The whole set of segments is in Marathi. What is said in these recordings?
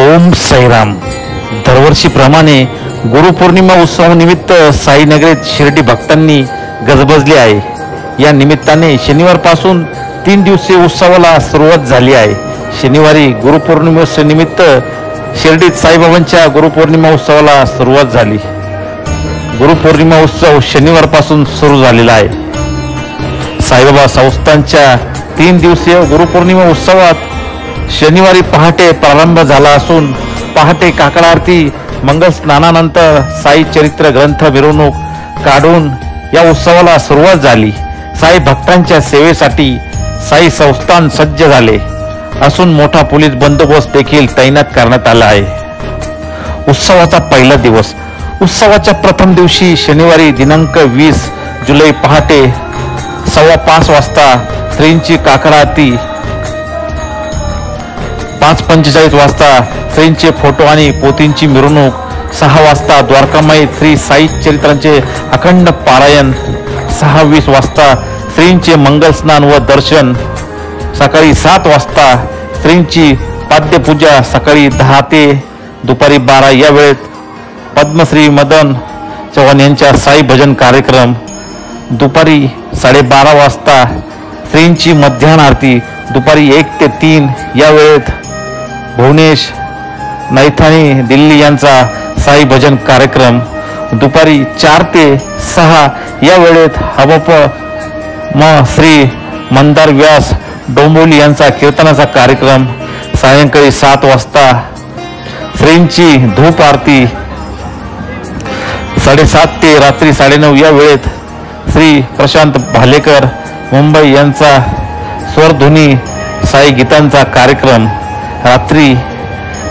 ओम साईराम. दरवर्षीप्रमाणे गुरुपौर्णिमा उत्सवानिमित्त साईनगरीत शिर्डी भक्तांनी गजबजली आहे. या निमित्ताने शनिवारपासून 3 दिवसीय उत्सवाला सुरुवात झाली आहे. शनिवारी गुरुपौर्णिमेनिमित्त शिर्डीत साईबाबांच्या गुरुपौर्णिमा उत्सवाला सुरुवात झाली. गुरुपौर्णिमा उत्सव शनिवारपासून सुरू झालेला आहे. साईबाबा संस्थांच्या 3 दिवसीय गुरुपौर्णिमा उत्सवात शनिवारी पहाटे प्रारंभ झाला असून पहाटे काकड आरती, मंगल स्नानानंतर साई चरित्र ग्रंथ मिरवणूक काढून या उत्सवाला सुरुवात झाली. साई भक्तांच्या सेवेसाठी साई संस्थान सज्ज झाले असून मोठा पोलीस बंदोबस्त देखील तैनात करण्यात आला आहे. उत्सवाचा पहिला दिवस. उत्सवाच्या प्रथम दिवशी शनिवारी दिनांक 20 जुलै पहाटे 5:15 वाजता श्रींची काकड आरती, 5:45 वाजता श्रींचे फोटो आणि पोथींची मिरवणूक, 6 वाजता द्वारकामाई श्री साई चरित्रांचे अखंड पारायण, 6:20 वाजता श्रींचे मंगल स्नान व दर्शन, सकाळी 7 वाजता श्रींची पाद्यपूजा, सकाळी 10 ते दुपारी 12 या वेळेत पद्मश्री मदन चव्हाण यांच्या साई भजन कार्यक्रम, दुपारी 12:30 वाजता श्रींची मध्याह्न आरती, दुपारी 1 ते 3 या वेळेत भुवनेश नैथानी दिल्ली यांचा साई भजन कार्यक्रम, दुपारी 4 ते 6 या वेळेत हबप श्री मंदार व्यास डोंबोली यांचा कीर्तनाचा कार्यक्रम, सायंकाळी 7 वाजता श्रींची धूप आरती, 7:30 ते रात्री 9:30 या वेळेत श्री प्रशांत भालेकर मुंबई यांचा स्वरध्वनी साई गीतांचा कार्यक्रम, रात्री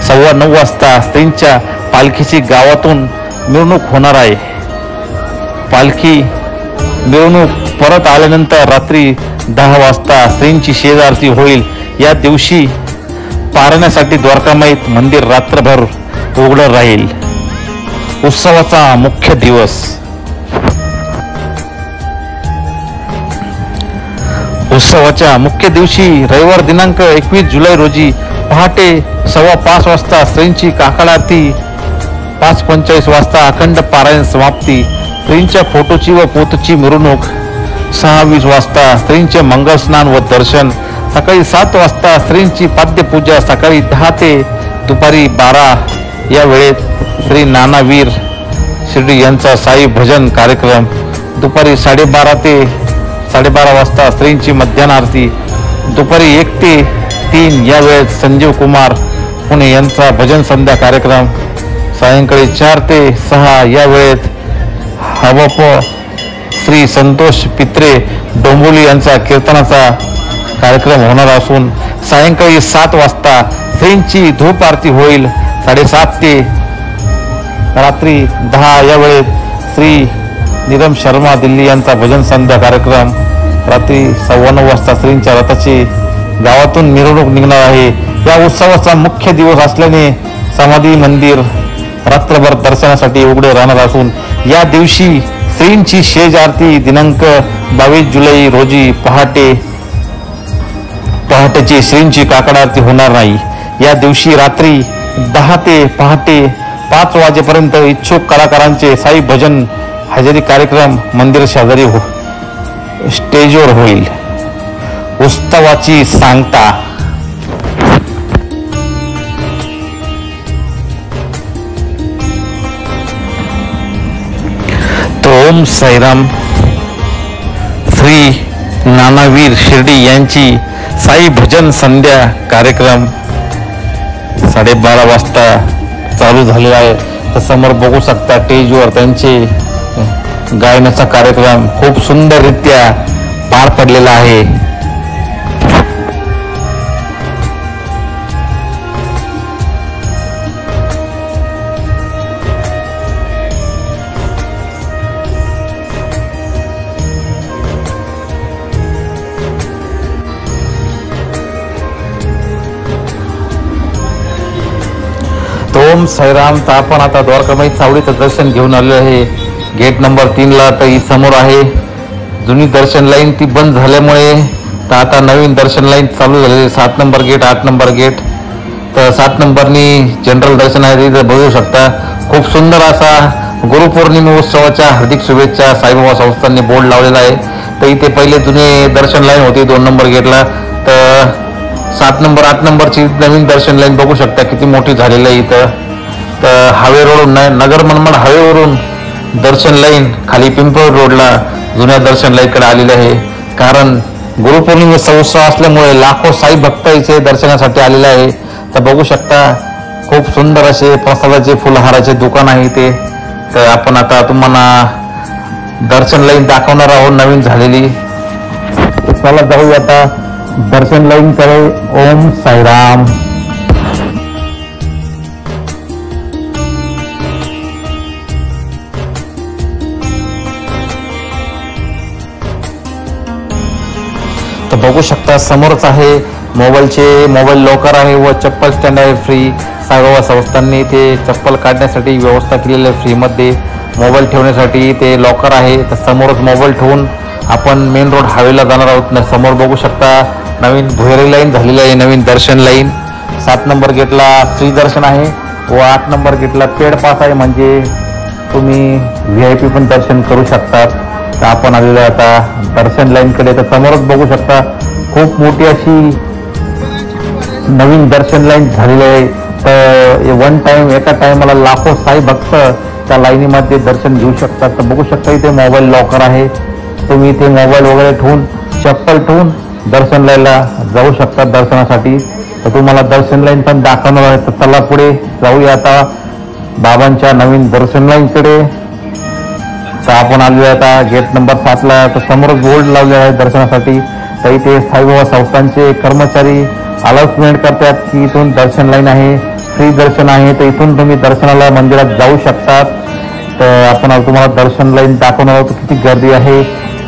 9:15 वाजता श्रींच्या पालखीची गावातून मिरवणूक होणार आहे. पालखी मिरवणूक परत आल्यानंतर रात्री 10 वाजता श्रींची शेजारती होईल. या दिवशी पारायणासाठी द्वारकामाईत मंदिर रात्रभर उघडं राहील. उत्सवाचा मुख्य दिवस. उत्सवाच्या मुख्य दिवशी रविवार दिनांक 21 जुलै रोजी पहाटे 5:15 वाजता श्रींची काकड आरती, 5:45 वाजता अखंड पारायण समाप्ती, श्रींच्या फोटोची व पोथीची मिरवणूक, 6:20 वाजता श्रींचे मंगल स्नान व दर्शन, सकाळी 7 वाजता श्रींची पाद्यपूजा, सकाळी 10 ते दुपारी 12 या वेळेत श्री नानावीर शिर्डी यांचा साई भजन कार्यक्रम, दुपारी 12:30 ते 12:30 वाजता श्रींची मध्याह्न आरती, दुपारी 1 ते 3 या वेळेत संजीव कुमार पुणे यांचा भजन संध्या कार्यक्रम, सायंकाळी 4 ते 6 या वेळेत हबप श्री संतोष पित्रे डोंबोली यांचा कीर्तनाचा कार्यक्रम होणार असून सायंकाळी 7 वाजता श्रींची धूप आरती होईल. 7:30 ते रात्री 10 या वेळेत श्री निरम शर्मा दिल्ली यांचा भजन संध्या कार्यक्रम, रात्री 9:15 वाजता श्रींच्या रथाची गावातून मिरवणूक निघणार आहे. या उत्सवाचा मुख्य दिवस असल्याने समाधी मंदिर रात्रभर दर्शनासाठी उघडे राहणार असून या दिवशी श्रींची शेज आरती दिनांक 22 जुलै रोजी पहाटेची श्रींची काकड आरती होणार नाही. या दिवशी रात्री 10 ते पहाटे 5 वाजेपर्यंत इच्छुक कलाकारांचे साई भजन हजेरी कार्यक्रम मंदिर शेजारी स्टेजवर होईल. उत्सवाची सांगता. ओम साईराम. श्री नानावीर शिर्डी यांची साई भजन संध्या कार्यक्रम 12:30 वाजता चालू झालेला आहे. तर समोर बघू शकता स्टेजवर त्यांचे गायनाचा कार्यक्रम खूप सुंदररित्या पार पडलेला आहे. ओम साईराम. तर आपण आता द्वारकामाई चावडीचं दर्शन घेऊन आलेलो आहे. गेट नंबर 3ला तर ही समोर आहे. जुनी दर्शन लाईन ती बंद झाल्यामुळे तर आता नवीन दर्शन लाईन चालू झालेली. 7 नंबर गेट, 8 नंबर गेट. तर 7 नंबरनी जनरल दर्शन आहे. इथं बघू शकता खूप सुंदर असा गुरुपौर्णिमे उत्सवाच्या हार्दिक शुभेच्छा साईबाबा संस्थांनी बोर्ड लावलेला आहे. तर इथे पहिले जुने दर्शन लाईन होती 2 नंबर गेटला. तर 7 नंबर 8 नंबरची नवीन दर्शन लाईन बघू शकता किती मोठी झालेली आहे इथं. तर हायवे रोडून नगर मनमाड हायवेवरून दर्शन लाईन खाली पिंपळ रोडला जुन्या दर्शन लाईनकडे आलेली आहे. कारण गुरुपौर्णिमेचा उत्सव असल्यामुळे लाखो साई भक्त इथे दर्शनासाठी आलेले आहे. तर बघू शकता खूप सुंदर असे प्रसादाचे फुलहाराचे दुकान आहे इथे. तर आपण आता तुम्हाला दर्शन लाईन दाखवणार आहोत नवीन झालेली. चला जाऊया आता दर्शन लाईन कडे. ओम साईराम. तर बघू शकता समोरच आहे मोबाईल लॉकर आहे व चप्पल स्टँड आहे फ्री. साईबाबा संस्थांनी ते चप्पल काढण्यासाठी व्यवस्था केलेली आहे फ्रीमध्ये. मोबाईल ठेवण्यासाठी ते लॉकर आहे. तर समोरच मोबाईल ठेवून आपण मेन रोड हायवेला जाणार आहोत. समोर बघू शकता नवीन भुयारी लाईन झालेली आहे. नवीन दर्शन लाईन 7 नंबर गेटला फ्री दर्शन आहे व 8 नंबर गेटला पेड पास आहे. म्हणजे तुम्ही VIP पण दर्शन करू शकतात. तर आपण आलेलो आहे आता दर्शन लाईनकडे. तर समोरच बघू शकता खूप मोठी अशी नवीन दर्शन लाईन झालेली आहे. तर एका टाइमला लाखो साई भक्त त्या लाईनीमध्ये दर्शन घेऊ शकतात. तर बघू शकता इथे मोबाईल लॉकर आहे. तुम्ही इथे मोबाईल वगैरे ठेवून चप्पल ठेवून दर्शन लाईनला जाऊ शकता दर्शनासाठी. तर तुम्हाला दर्शन लाईन पण दाखवणार आहे. तर चला पुढे जाऊया आता बाबांच्या नवीन दर्शन लाईनकडे. तर आपण आलेलो आहे आता गेट नंबर 7ला. तर समोरच बोर्ड लावले आहे दर्शनासाठी. तर इथे साईबाबा संस्थांचे कर्मचारी अनाउन्समेंट करतात की इथून दर्शन लाईन आहे, फ्री दर्शन आहे. तर इथून तुम्ही दर्शनाला मंदिरात जाऊ शकतात. तर आपण तुम्हाला दर्शन लाईन दाखवणार आहोत किती गर्दी आहे.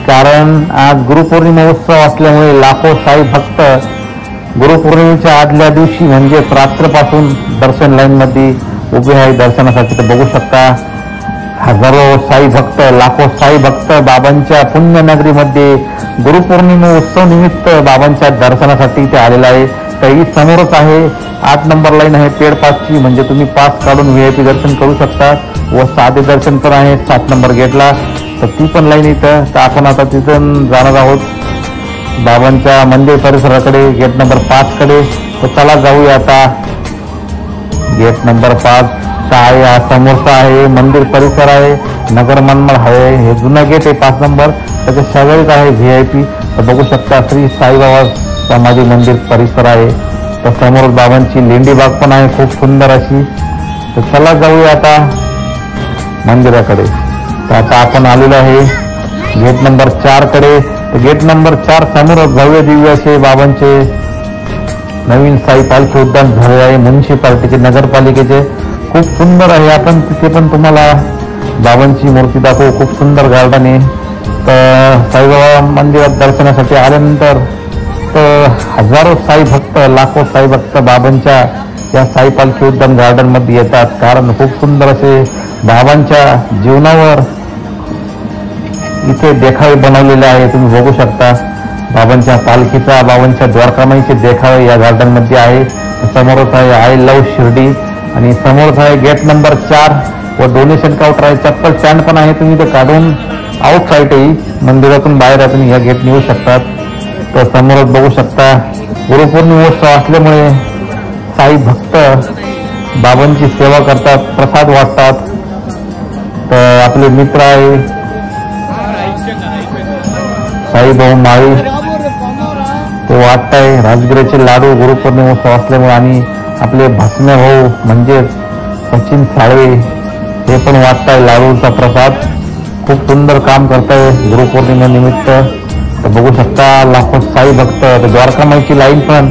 कारण आज गुरुपौर्णिमा उत्सव असल्यामुळे लाखो साई भक्त गुरुपौर्णिमेच्या आदल्या दिवशी म्हणजे रात्रपासून दर्शन लाईन मध्ये उभे आहे दर्शनासाठी. तर बघू शकता हजारो साई भक्त, लाखो साई भक्त बाबांच्या पुण्यनगरीमध्ये गुरुपौर्णिमा उत्सव निमित्त बाबांच्या दर्शनासाठी ते आलेला आहे. तर ही समोरच आहे 8 नंबर लाईन आहे पेड पासची. म्हणजे तुम्ही पास काढून VIP दर्शन करू शकता व साधे दर्शन पण आहे 7 नंबर गेटला. तर ती पण लाईन इथं. तर आपण आता तिथून जाणार आहोत बाबांच्या मंदिर परिसराकडे गेट नंबर 5 कडे. तर चला जाऊया आता गेट नंबर 5 आहे. हा समोरचा आहे मंदिर परिसर आहे नगर मनमाड हायवे. हे जुनं गेट आहे 5 नंबर. त्याच्या शेजारीच आहे VIP. तर बघू शकता श्री साईबाबा समाधी मंदिर परिसर आहे. तर समोर बाबांची लेंडी बाग पण आहे खूप सुंदर अशी. तर चला जाऊया आता मंदिराकडे. तर आता आपण आलेलो आहे गेट नंबर 4 कडे. तर गेट नंबर 4 समोर भव्य दिव्य असे बाबांचे नवीन साई पालखी उद्यान झाले आहे म्युन्सिपालिटीचे, नगरपालिकेचे. खूप सुंदर आहे. आपण तिथे पण तुम्हाला बाबांची मूर्ती दाखवू. खूप सुंदर गार्डन आहे. तर साईबाबा मंदिरात दर्शनासाठी आल्यानंतर तर हजारो साई भक्त, लाखो साई भक्त बाबांच्या या साई पालखी उद्यान गार्डन मध्ये येतात. कारण खूप सुंदर असे बाबांच्या जीवनावर इथे देखावे बनवलेले आहे. तुम्ही बघू शकता बाबांच्या पालखीचा, बाबांच्या द्वारकामाईचे देखावे या गार्डन मध्ये आहे. समोरच आहे आय लव्ह शिर्डी आणि समोरच आहे गेट नंबर 4 व डोनेशन काउंटर आहे. चप्पल स्टँड पण आहे. तुम्ही ते काढून आउट साईडही मंदिरातून बाहेर तुम्ही या गेट येऊ शकतात. तर समोरच बघू शकता गुरुपौर्णिमोत्सव असल्यामुळे साई भक्त बाबांची सेवा करतात, प्रसाद वाटतात. तर आपले मित्र आहे साईभाऊ माळी ते वाटताय राजगिराचे लाडू गुरुपौर्णिमोत्सव असल्यामुळे. आणि आपले भासणे भाऊ म्हणजे सचिन साळवे हे पण वाटताय लाडूचा प्रसाद. खूप सुंदर काम करताय गुरुपौर्णिमेनिमित्त. तर बघू शकता लाखो साई भक्त. द्वारकामाईची लाईन पण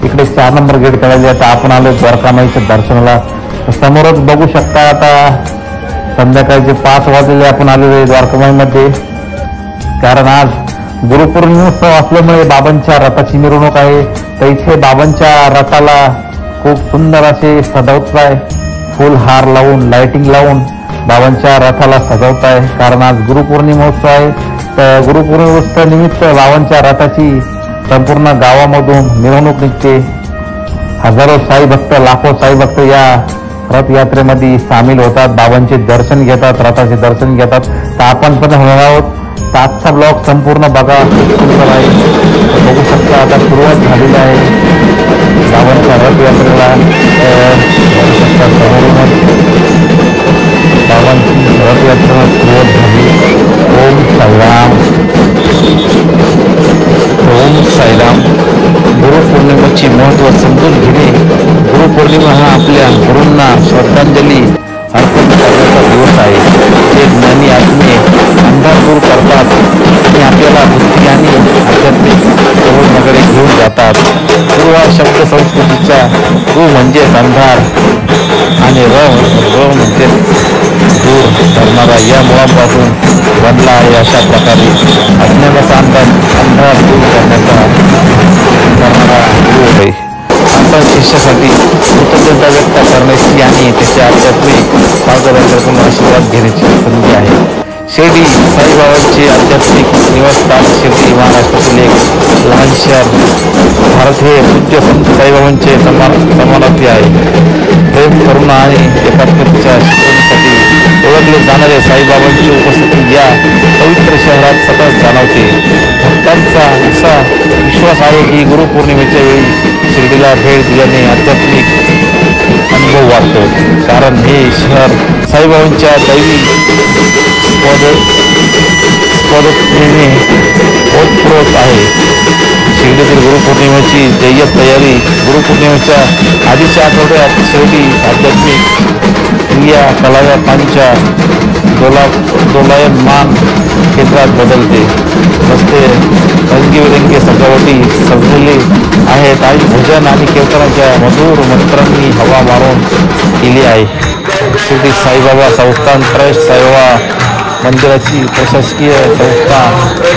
इकडे 4 नंबर गेट करायची. आता आपण आलो द्वारकामाईच्या दर्शनाला. समोरच बघू शकता आता संध्याकाळचे 5 वाजलेले आपण आलेलो आहे द्वारकामाईमध्ये. कारण आज गुरुपौर्णिमोत्सव असल्यामुळे बाबांच्या रथाची मिरवणूक आहे. तर इथे बाबांच्या रथाला खूप सुंदर असे सजवत आहे. फुलहार लावून लाइटिंग लावून बाबांच्या रथाला सजवत आहे. कारण आज गुरुपौर्णिमोत्सव आहे. तर गुरुपौर्णिमोत्सव निमित्त बाबांच्या रथाची संपूर्ण गावामधून मिरवणूक निघते. हजारो साई भक्त, लाखो साई भक्त या रथयात्रेमध्ये सामील होतात, बाबांचे दर्शन घेतात, रथाचे दर्शन घेतात. तर आपण पण होणार आहोत. तर आजचा ब्लॉग संपूर्ण बघा, सुंदर आहे. बघू शकता आता सुरुवात झालेली आहे बाबांच्या रथयात्रेला. बघू शकता समोरूनच बाबांची रथयात्रेला सुरुवात झाली. ओम साईराम, ओम साईराम. गुरुपौर्णिमेची महत्त्व समजून घेणे. गुरुपौर्णिमा हा आपल्या गुरूंना श्रद्धांजली अर्पण करण्याचा दिवस आहे. जे ज्ञानी आत्मे अंधार दूर करतात आणि आपल्याला बुद्धी आणि आध्यात्मिक प्रबोधनाकडे घेऊन जातात. गुरु हा शब्द संस्कृतीचा गु म्हणजेच अंधार आणि र म्हणजे दूर करणारा या मुळापासून बनला आहे. अशा प्रकारे अज्ञानाचा अंधार दूर करण्यारा गुरु आहे. आता शिष्यासाठी कृतज्ञता व्यक्त करण्याची आणि त्याच्या आध्यात्मिक मार्गदर्शनातून आशीर्वाद घेण्याची संधी आहे. शिर्डी साईबाबांचे आध्यात्मिक निवासस्थान शिर्डी महाराष्ट्रातील एक लहान शहर. भारत हे पूज्य संत साईबाबांचे समानार्थी आहे. प्रेम, करुणा आणि एकात्मतेच्या शिकवणीसाठी ओळखले जाणारे साईबाबांची उपस्थिती या पवित्र शहरात सतत जाणवते. भक्तांचा असा विश्वास आहे की गुरुपौर्णिमेच्या वेळी शिर्डीला भेट दिल्याने आध्यात्मिक अनुभव वाढतो. कारण हे शहर साईबाबांच्या दैवी पदत्वेने ओतप्रोत आहे. शिर्डीतील गुरुपौर्णिमेची जय्यत तयारी. गुरुपौर्णिमेच्या आधीच्या आठवड्यात शिर्डी आध्यात्मिक क्रियाकलापांच्या दोलायमान केंद्रात बदलते. रस्ते रंगीबेरंगी सजावटी सजलेले आहेत आणि भजन आणि कीर्तनाच्या मधुर मंत्रांनी हवा मारून केली आहे. शिर्डी साईबाबा संस्थान ट्रस्ट साईबाबा मंदिराची प्रशासकीय संस्था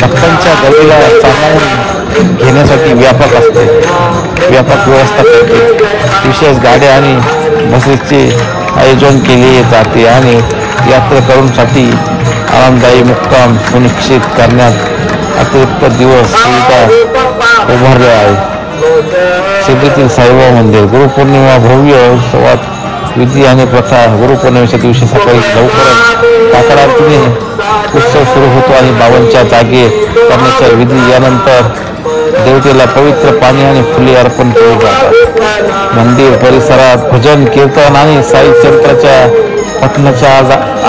भक्तांच्या गरजेला सामावून घेण्यासाठी व्यापक व्यवस्था करते. विशेष गाड्या आणि बसेसचे आयोजन केले जाते आणि यात्रेकरूंसाठी आरामदायी मुक्काम सुनिश्चित करण्यात अतिरिक्त दिवस सुविधा उभारल्या आहे. शिर्डीतील साईबाबा मंदिर. गुरुपौर्णिमा भव्य उत्सवात विधी आणि प्रथा. गुरुपौर्णिमेच्या दिवशी सकाळी लवकरच काकड आरतीने उत्सव सुरू होतो आणि बाबांच्या जागे करण्याच्या विधी. यानंतर देवतेला पवित्र पाणी आणि फुले अर्पण केली जातात. मंदिर परिसरात भजन, कीर्तन आणि साई चरित्राच्या पठणाच्या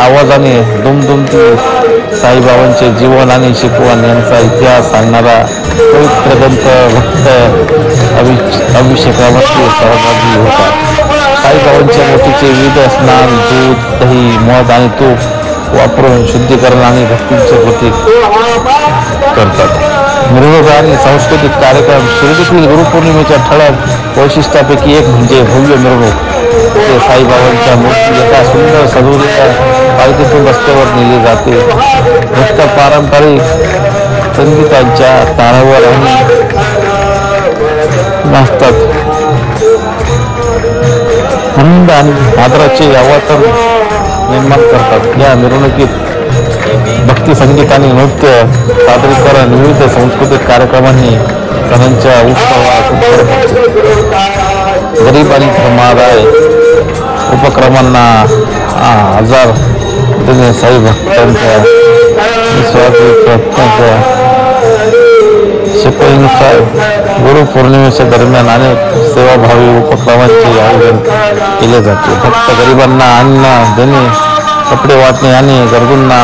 आवाजाने दुमदुमती. साईबाबांचे जीवन आणि शिकवण यांचा इतिहास सांगणारा पवित्र ग्रंथ भक्त अभिषेकामध्ये सहभागी होतात. साईबाबांच्या मूर्तीचे विविध स्नान, दूध, दही, मध आणि तूप वापरून शुद्धीकरण आणि भक्तीचे प्रतीक करतात. मिरवणूक आणि सांस्कृतिक कार्यक्रम. शिर्डीतील गुरुपौर्णिमेच्या ठळक वैशिष्ट्यापैकी एक म्हणजे भव्य मिरवणूक. ते साईबाबांच्या मूर्ती एका सुंदर सजवलेल्या पालखीतून रस्त्यावर नेली जाते. भक्त पारंपरिक संगीतांच्या तारावर आणि नाचतात. आनंद आणि आदराचे वातावरण निर्माण करतात. या मिरवणुकीत भक्ती संगीत आणि नृत्य सादरीकरण, विविध सांस्कृतिक कार्यक्रमांनी सणांच्या उत्सवात गरीब आणि धर्मादाय उपक्रमांना हजार साई भक्तांच्या निस्वार्थी प्रयत्नांच्या शिकवणीनुसार गुरुपौर्णिमेच्या दरम्यान अनेक सेवाभावी उपक्रमांचे आयोजन केले जाते. भक्त गरिबांना अन्न देणे, कपडे वाटणे आणि गरजूंना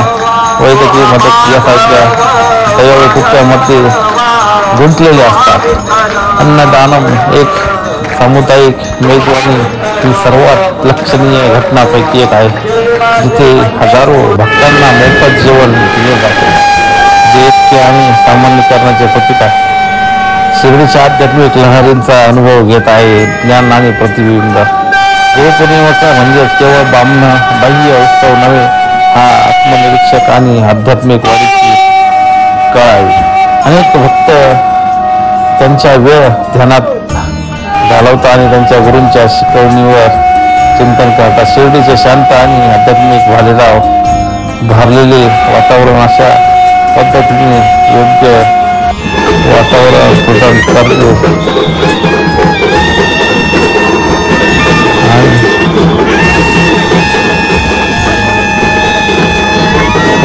वैद्यकीय मदत यासारख्या दैवी कृत्यामध्ये गुंतलेले असतात. अन्नदानम एक सामुदायिक मेजवानी ही सर्वात लक्षणीय घटनापैकी एक आहे, जिथे हजारो भक्तांना मोफत जेवण दिले जाते, जे ऐक्य आणि सामान्यीकरणाचे प्रतीक आहे. शिर्डीच्या आध्यात्मिक लहरींचा अनुभव घेत आहे. ज्ञान आणि प्रतिबिंब. गुरुपौर्णिमेचा म्हणजे केवळ बाह्य उत्सव नव्हे, हा आत्मनिरीक्षक आणि आध्यात्मिक वारीची काळ आहे. अनेक भक्त त्यांच्या वेळ ध्यानात घालवतात आणि त्यांच्या गुरूंच्या शिकवणीवर चिंतन करतात. शिर्डीचे शांत आणि आध्यात्मिक भारलेले वातावरण अशा पद्धतीने योग्य वातावरण प्रदान करते आणि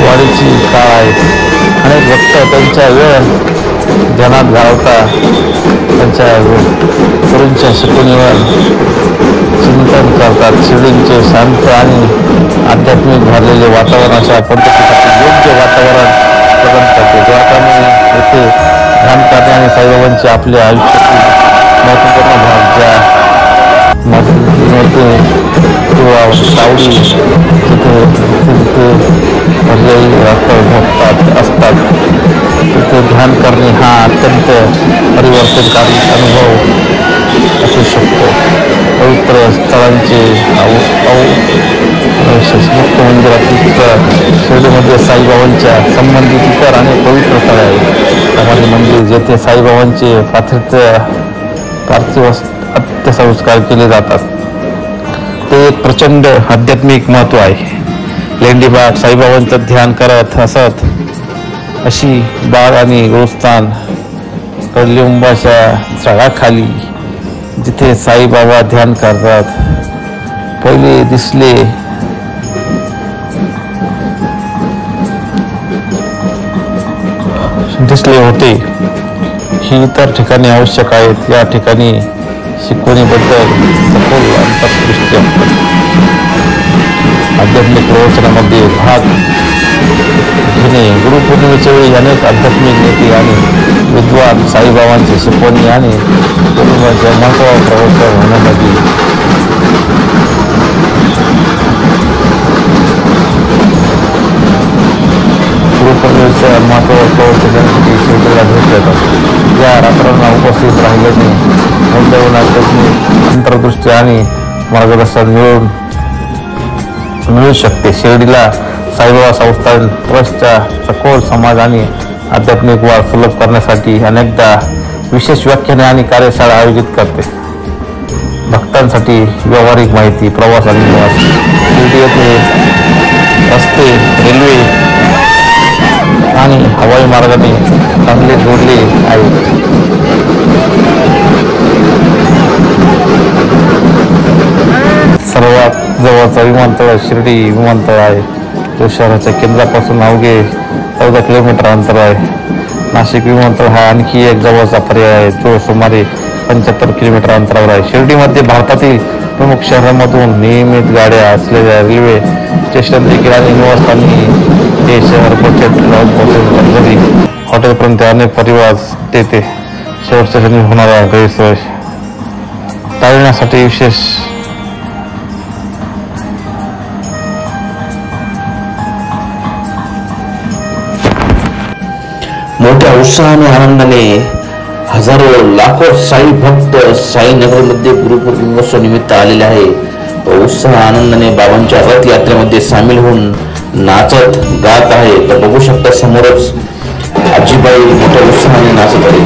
वाढीची काळ आहे. अनेक भक्त त्यांच्या वेळ ध्यानात घालवता त्यांच्या गुरूंच्या शिकवणीवर चिंतन करतात. शिर्डीचे शांत आणि आध्यात्मिक भरलेले वातावरण अशा पद्धतीसाठी योग्य वातावरण प्रदान करते. द्वारकाने येथे ध्यान करणे आणि साईबाबांचे आपल्या आयुष्यातील महत्त्वपूर्ण भाग ज्या मध्ये किंवा सावली तिथे पर्यायी असतात तिथे ध्यान करणे हा अत्यंत परिवर्तनकारी अनुभव असू शकतो. पवित्र स्थळांचे मुक्त मंदिरातील शिर्डीमध्ये साईबाबांच्या संबंधित इतर अनेक पवित्र स्थळे आहेत. समाधी मंदिर जेथे साईबाबांचे पार्थिव अंत्यसंस्कार केले जातात ते एक प्रचंड आध्यात्मिक महत्व आहे. लेंडीबाग साईबाबांचं ध्यान करत असत अशी बाग आणि गोस्थान कडलिंबाच्या झाडाखाली जिथे साईबाबा ध्यान करतात पहिले दिसले होते. ही इतर ठिकाणी आवश्यक आहेत. या ठिकाणी शिकवणीबद्दल सखोल अंतर्दृष्टी आध्यात्मिक प्रवचनामध्ये भाग घेणे. गुरुपौर्णिमेच्या वेळी अनेक आध्यात्मिक नेते आणि विद्वान साईबाबांची शिकवणी आणि पौर्णिमेच्या महत्त्वाचं प्रवचन होण्यासाठी गुरुपौर्णिमेच्या महत्त्वाचं प्रवचनासाठी शिर्डीला भेट देतात. या रात्रांना उपस्थित राहिल्याने आध्यात्मिक अंतर्दृष्टी आणि मार्गदर्शन मिळू शकते. शिर्डीला साईबाबा संस्थान ट्रस्टच्या सखोल समाज आणि आध्यात्मिक वाढ सुलभ करण्यासाठी अनेकदा विशेष व्याख्याने आणि कार्यशाळा आयोजित करते. भक्तांसाठी व्यावहारिक माहिती प्रवास आणि निवास शिर्डी येथे रस्ते रेल्वे आणि हवाई मार्गाने चांगले जोडले आहेत. सर्वात जवळचा विमानतळ शिर्डी विमानतळ आहे. तो शहराच्या केंद्रापासून अवघे 14 किलोमीटर अंतर आहे. नाशिक विमानतळ हा आणखी एक जवळचा पर्याय आहे जो सुमारे 75 किलोमीटर अंतरावर आहे. शिर्डीमध्ये भारतातील प्रमुख शहरांमधून नियमित गाड्या असलेल्या रेल्वे स्टेशन देखील आणि निवासस्थानी हे शहर बजेट लॉजपासून लक्झरी हॉटेलपर्यंत अनेक परिवार देते. शेवटच्या क्षणी होणारा गैरसोय टाळण्यासाठी विशेष मोठ्या उत्साहाने आनंदाने हजारो लाखो साई भक्त साईनगरमध्ये गुरुपौर्णिमोत्सव निमित्त आलेले आहे. उत्साह आनंदाने बाबांच्या रथयात्रेमध्ये सामील होऊन नाचत गात आहे. तर बघू शकता समोरच आजीबाई मोठ्या उत्साहाने नाचत आहे.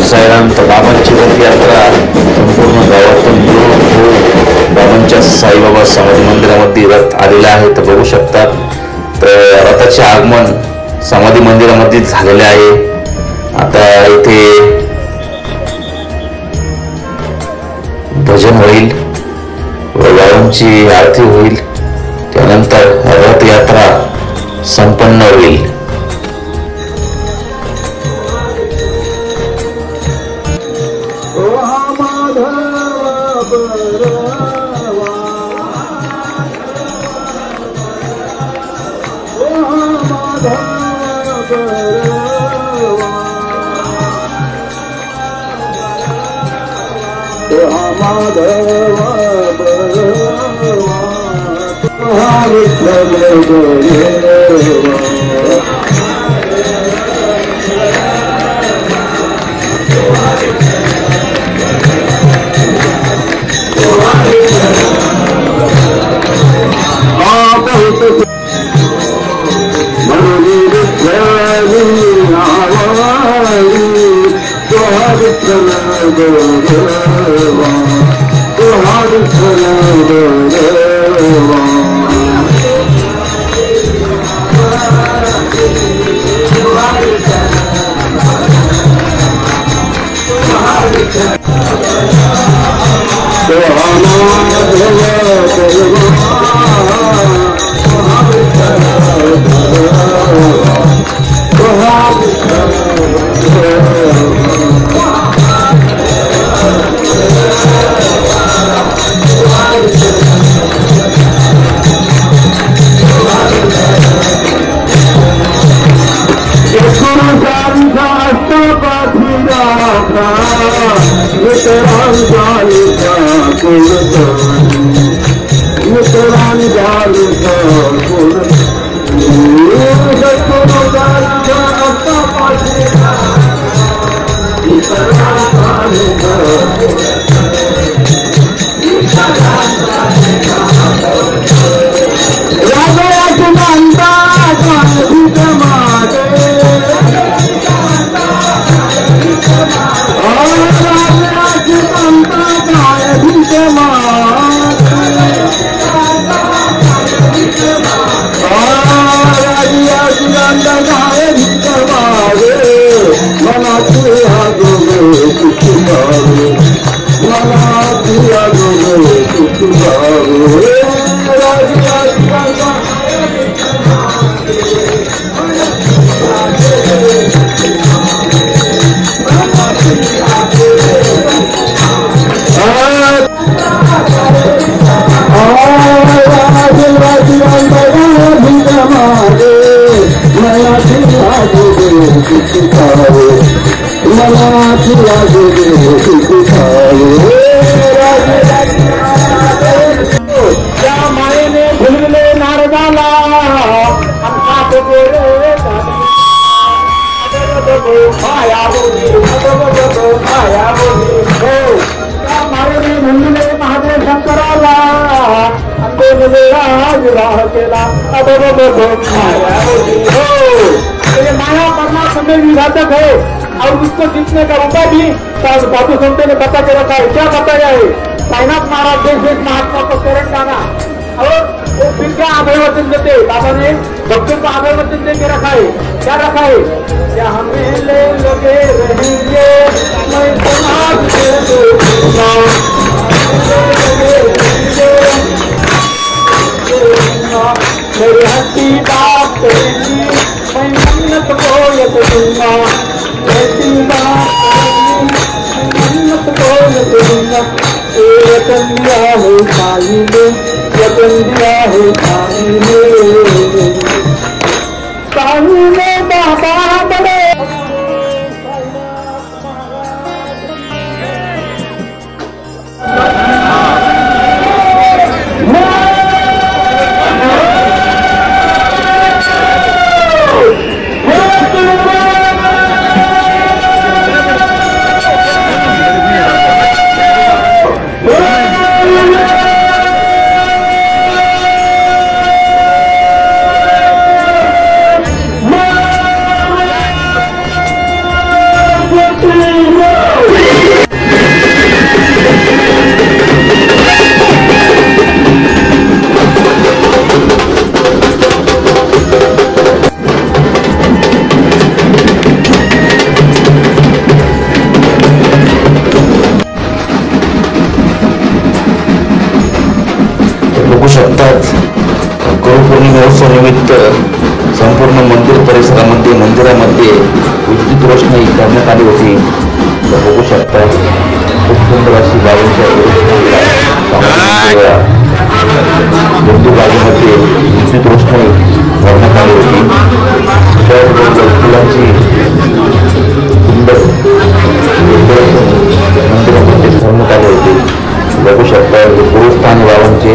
साईराम तर बाबांची रथयात्रा संपूर्ण गावातून बाबांच्या साईबाबा समाधी मंदिरामध्ये रथ आलेला आहे. तर बघू शकतात तर रथाचे आगमन समाधी मंदिरामध्ये झालेले आहे. आता इथे भजन होईल व बाबांची आरती होईल. त्यानंतर रथयात्रा संपन्न होईल. Oh, माया करना समय विघातक है और उसको जीतने का उपाय भी साधु संतों ने बता के रखा है। क्या बताया है? साईनाथ महाराज देश महात्मा को शरण जाना और वो फिर क्या अभयवचन देते? बाबा ने भक्तों को अभयवचन दे के रखा है। क्या रखा है? क्या हमें ले लगे रहेंगे मैं समाज मेरी हंसी बात करेंगी मैं मन्नत को यत दूंगा, ऐसी बात करेंगी मन्नत को यत दूंगा। वतन दिया है साई ने, वतन दिया है साई ने बाबा बड़े गुरुपौर्णिमोत्सव निमित्त संपूर्ण मंदिर परिसरामध्ये मंदिरामध्ये विद्युत रोषणाई करण्यात आली होती. बघू शकता खूप सुंदर अशी बाबांच्या बागेमध्ये विद्युत रोषणाई करण्यात आली होती. फुलांची सुंदर मंदिरामध्ये करण्यात आले होते. बघू शकता गुरुस्थान बाबांचे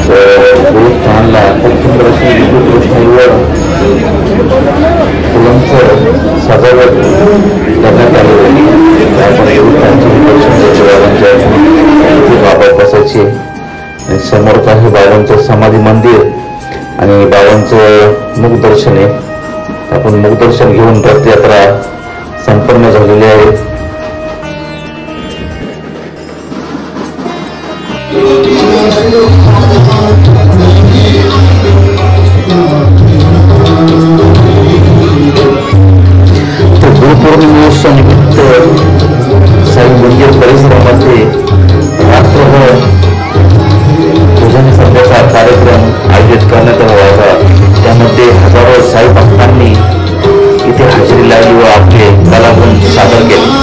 गुरुस्थानला खूप सुंदर अशी विद्युत रोषणाईवर फुलांचं सजावट करण्यात आली होती. आपण गुरुस्थानचे दर्शन घ्यायचे. बाबा बसायचे आणि समोर आहे बाबांचं समाधी मंदिर आणि बाबांचं मुखदर्शन आहे. आपण मुखदर्शन घेऊन रथयात्रा संपन्न झालेली आहे. गुरुपौर्णिमेनिमित्त साई मंदिर परिसरामध्ये रात्रभर भजन संध्याचा कार्यक्रम आयोजित करण्यात आला होता। त्यामध्ये हजारो साई भक्तांनी इथे हजेरी लावली व आपले कलागुण सादर केले।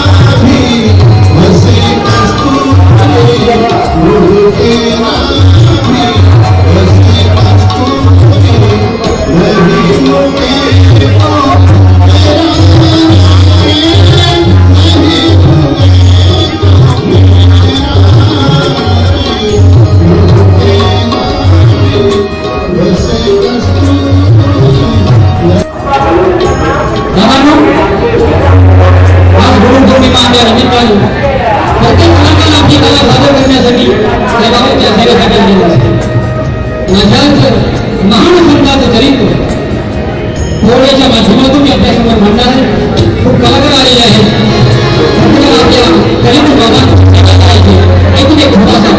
महान संतांचं चरित्र पोळ्याच्या माध्यमातून आपल्यासमोर मांडणार आहे। खूप कलाकार आलेले आहेत। आपल्या चरित्र बाबा करायचे ऐकून एक थोडासा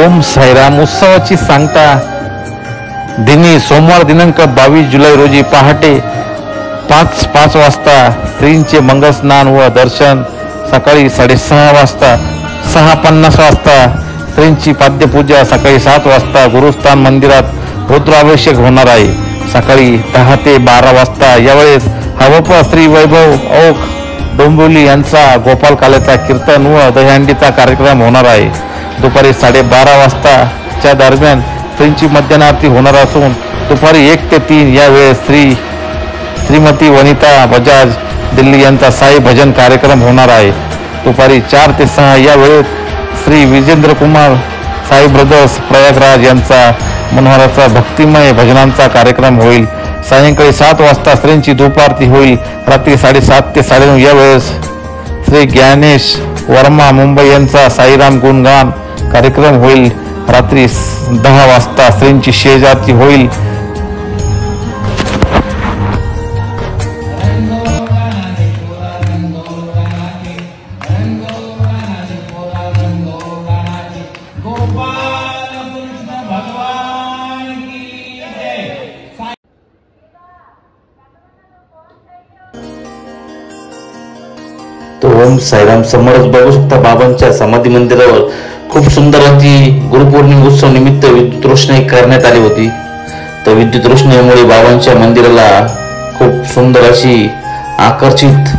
ओम साईराम उत्सवाची सांगता दिनी सोमवार दिनांक 22 जुलै रोजी पहाटे 5:05 वाजता श्रींचे मंगलस्नान व दर्शन, सकाळी 6:30 वाजता, 6:50 वाजता श्रींची पाद्यपूजा, सकाळी 7 वाजता गुरुस्थान मंदिरात रुद्राभिषेक होणार आहे. सकाळी 10 ते 12 वाजता यावेळेस हवप श्री वैभव औक डोंबिवली यांचा गोपाल कालेचा कीर्तन व दहीहंडीचा कार्यक्रम होणार आहे. दुपारी 12:30 वाजताच्या दरम्यान श्रींची मध्यान्ह होणार असून दुपारी 1 ते 3 या वेळेस श्रीमती वनिता बजाज दिल्ली यांचा साई भजन कार्यक्रम होणार आहे. दुपारी 4 ते 6 या वेळेत श्री विजेंद्र कुमार साई ब्रदर्स प्रयागराज यांचा मनोहराचा भक्तिमय भजनांचा कार्यक्रम होईल. सायंकाळी 7 वाजता श्रींची धूपारती होईल. रात्री 7:30 ते 9:30 या वेळेस श्री ज्ञानेश वर्मा मुंबई यांचा साईराम गुणगान कार्यक्रम होईल. रात्री 10 वाजता श्रींची शेजारती होईल. गोपाल तो ओम साईराम समोरच बघू शकता बाबांच्या समाधी मंदिरावर खूप सुंदर अशी गुरुपौर्णिमा उत्सव निमित्त विद्युत रोषणाई करण्यात आली होती. तर विद्युत रोषणाईमुळे बाबांच्या मंदिराला खूप सुंदर अशी आकर्षित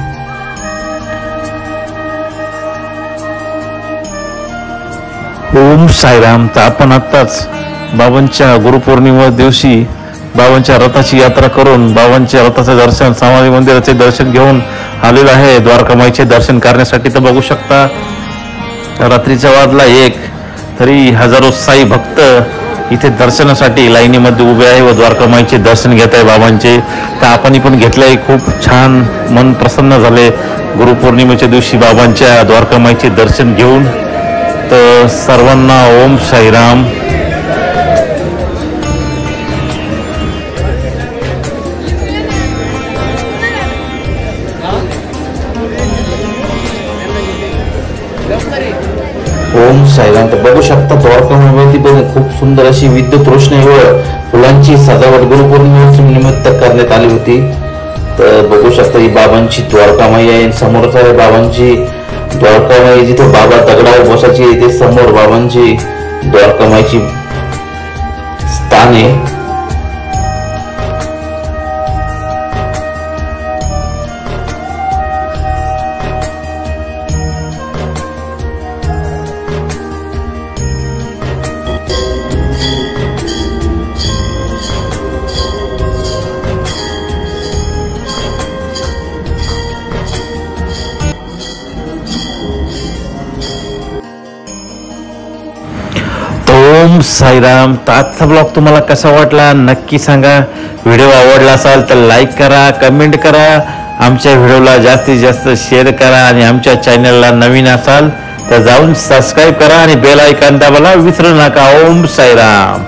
ओम साईराम. तर आपण आत्ताच बाबांच्या गुरुपौर्णिमा दिवशी बाबांच्या रथाची यात्रा करून बाबांच्या रथाचे दर्शन, समाधी मंदिराचे दर्शन घेऊन आलेलो आहे द्वारकामाईचे दर्शन करण्यासाठी. तर बघू शकता रात्रीचा वाजला 1 तरी हजारो साई भक्त इथे दर्शनासाठी लाईनीमध्ये उभे आहे व द्वारकामाईचे दर्शन घेत आहे बाबांचे. तर आपण पण घेतलंय. खूप छान मन प्रसन्न झाले गुरुपौर्णिमेच्या दिवशी बाबांच्या द्वारकामाईचे दर्शन घेऊन. तर सर्वांना ओम साईराम. ओम साईराम. तर बघू शकता द्वारकामाईमध्ये पण खूप सुंदर अशी विद्युत रोषणाई व फुलांची सजावट गुरुपौर्णिमेच्या निमित्त करण्यात आली होती. तर बघू शकता ही बाबांची द्वारकामाई आहे. समोरच आहे बाबांची द्वारकामाई. जिथे बाबा दगडावर बसायची ते समोर बाबांची द्वारकामाईची स्थान आहे. ओम साईराम. तर आजचा ब्लॉग तुम्हाला कसा वाटला नक्की सांगा. व्हिडिओ आवडला असाल तर लाईक करा, कमेंट करा, आमच्या व्हिडिओला जास्तीत जास्त शेअर करा आणि आमच्या चॅनलला नवीन असाल तर जाऊन सबस्क्राईब करा आणि बेल आयकॉन दाबायला विसरू नका. ओम साईराम.